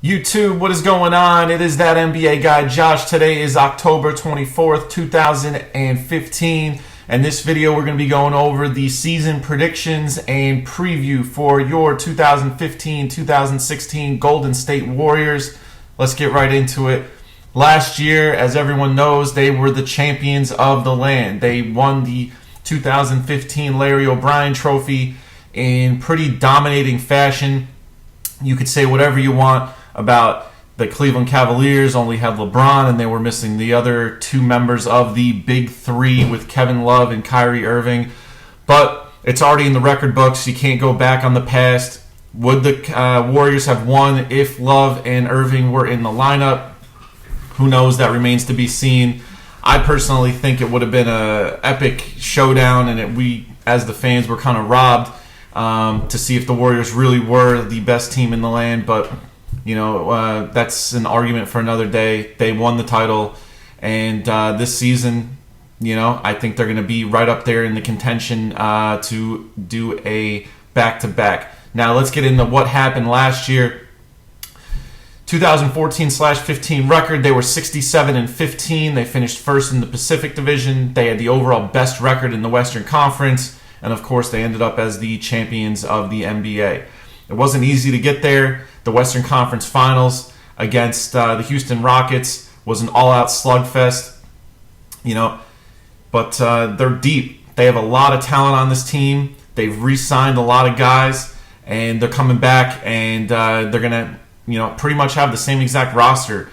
YouTube, what is going on? It is that NBA guy, Josh. Today is October 24th, 2015. And this video, we're going to be going over the season predictions and preview for your 2015-2016 Golden State Warriors. Let's get right into it. Last year, as everyone knows, they were the champions of the land. They won the 2015 Larry O'Brien Trophy in pretty dominating fashion. You could say whatever you want about the Cleveland Cavaliers, only had LeBron, and they were missing the other two members of the Big Three with Kevin Love and Kyrie Irving. But it's already in the record books. You can't go back on the past. Would the Warriors have won if Love and Irving were in the lineup? Who knows? That remains to be seen. I personally think it would have been an epic showdown, and we, as the fans, were kind of robbed to see if the Warriors really were the best team in the land. But you know, that's an argument for another day. They won the title, and this season, you know, I think they're going to be right up there in the contention to do a back-to-back. Now, let's get into what happened last year. 2014/15 record, they were 67-15. They finished first in the Pacific Division. They had the overall best record in the Western Conference, and of course, they ended up as the champions of the NBA. It wasn't easy to get there. The Western Conference Finals against the Houston Rockets was an all-out slugfest, you know. But they're deep. They have a lot of talent on this team. They've re-signed a lot of guys, and they're coming back, and they're gonna, you know, pretty much have the same exact roster.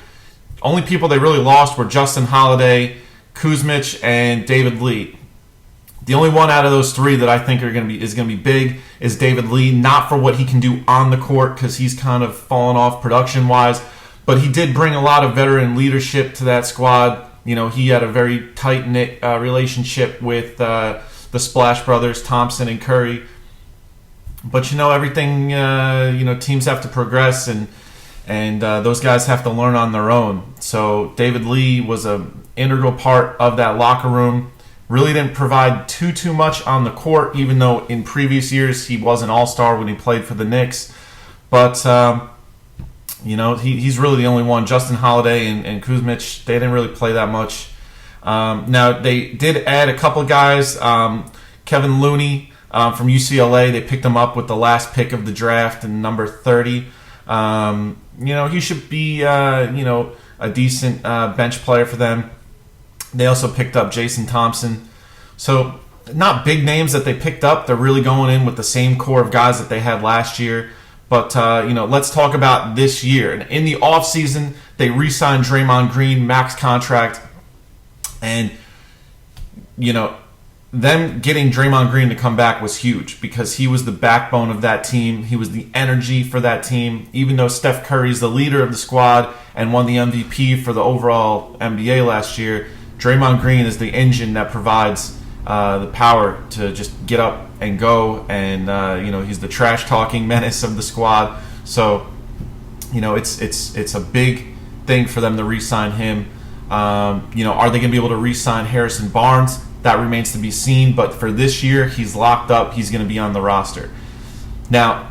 Only people they really lost were Justin Holiday, Kuzmic, and David Lee. The only one out of those three that I think is going to be big is David Lee, not for what he can do on the court because he's kind of fallen off production-wise, but he did bring a lot of veteran leadership to that squad. You know, he had a very tight-knit relationship with the Splash Brothers, Thompson and Curry. But, you know, everything, you know, teams have to progress, and those guys have to learn on their own. So David Lee was an integral part of that locker room. Really didn't provide too much on the court, even though in previous years he was an all-star when he played for the Knicks. But, you know, he's really the only one. Justin Holiday and Kuzmic, they didn't really play that much. Now, they did add a couple of guys. Kevin Looney from UCLA, they picked him up with the last pick of the draft in number 30. You know, he should be, you know, a decent bench player for them. They also picked up Jason Thompson. So, not big names that they picked up. They're really going in with the same core of guys that they had last year. But, you know, let's talk about this year. In the offseason, they re-signed Draymond Green, max contract. And, you know, them getting Draymond Green to come back was huge because he was the backbone of that team. He was the energy for that team. Even though Steph Curry's the leader of the squad and won the MVP for the overall NBA last year, Draymond Green is the engine that provides the power to just get up and go, and you know, he's the trash-talking menace of the squad. So, you know, it's a big thing for them to re-sign him. You know, are they going to be able to re-sign Harrison Barnes? That remains to be seen. But for this year, he's locked up. He's going to be on the roster. Now,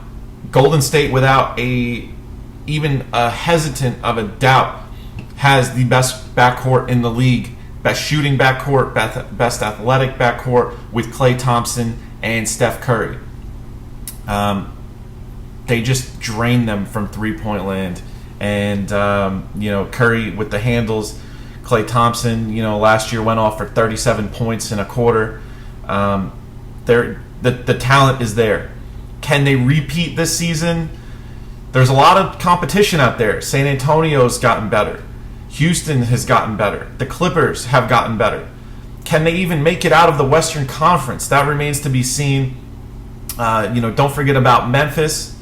Golden State, without even a hesitant of a doubt, has the best backcourt in the league. Best shooting backcourt, best athletic backcourt with Klay Thompson and Steph Curry. They just drain them from three-point land. And, you know, Curry with the handles. Klay Thompson, you know, last year went off for 37 points in a quarter. The talent is there. Can they repeat this season? There's a lot of competition out there. San Antonio's gotten better. Houston has gotten better. The Clippers have gotten better. Can they even make it out of the Western Conference? That remains to be seen. You know, don't forget about Memphis.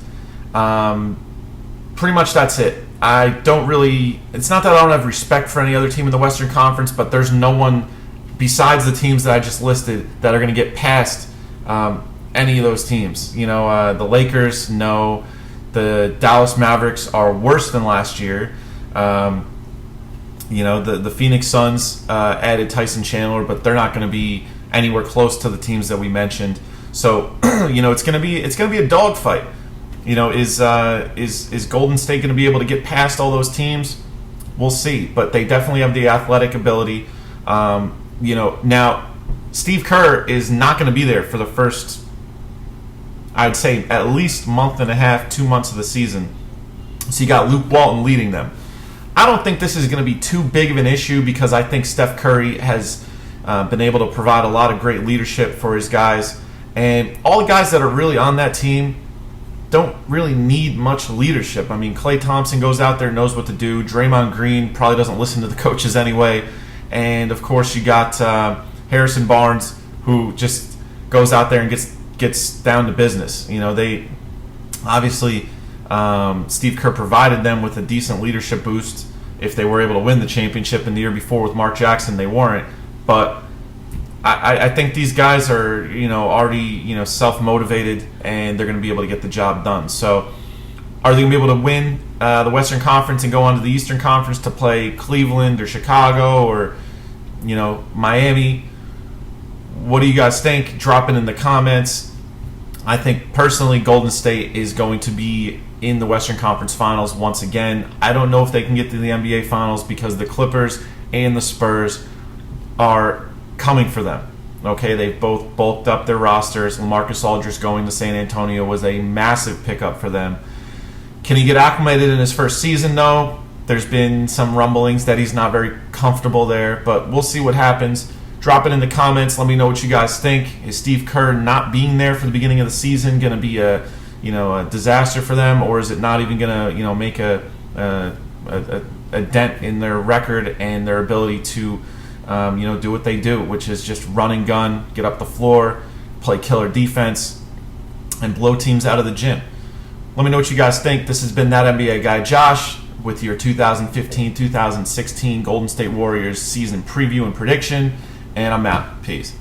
Pretty much that's it. I don't really... It's not that I don't have respect for any other team in the Western Conference, but there's no one besides the teams that I just listed that are going to get past any of those teams. You know, the Lakers, no. The Dallas Mavericks are worse than last year. You know, the Phoenix Suns added Tyson Chandler, but they're not going to be anywhere close to the teams that we mentioned. So, you know, it's going to be a dogfight. Is Golden State going to be able to get past all those teams? We'll see, but they definitely have the athletic ability. Now Steve Kerr is not going to be there for the first, I'd say, at least month and a half, 2 months of the season. So you got Luke Walton leading them. I don't think this is going to be too big of an issue because I think Steph Curry has been able to provide a lot of great leadership for his guys. And all the guys that are really on that team don't really need much leadership. I mean, Klay Thompson goes out there, knows what to do. Draymond Green probably doesn't listen to the coaches anyway. And, of course, you got Harrison Barnes, who just goes out there and gets down to business. They obviously Steve Kerr provided them with a decent leadership boost if they were able to win the championship in the year before with Mark Jackson. They weren't. But I think these guys are, already, self-motivated, and they're going to be able to get the job done. So are they going to be able to win the Western Conference and go on to the Eastern Conference to play Cleveland or Chicago or, Miami? What do you guys think? Drop it in the comments. I think, personally, Golden State is going to be in the Western Conference Finals once again. I don't know if they can get to the NBA Finals because the Clippers and the Spurs are coming for them. Okay, they've both bulked up their rosters. LaMarcus Aldridge going to San Antonio was a massive pickup for them. Can he get acclimated in his first season, though? There's been some rumblings that he's not very comfortable there, but we'll see what happens. Drop it in the comments. Let me know what you guys think. Is Steve Kerr not being there for the beginning of the season going to be a disaster for them, or is it not even going to make a dent in their record and their ability to do what they do, which is just run and gun, get up the floor, play killer defense, and blow teams out of the gym. Let me know what you guys think. This has been That NBA Guy Josh with your 2015-2016 Golden State Warriors season preview and prediction, and I'm out. Peace.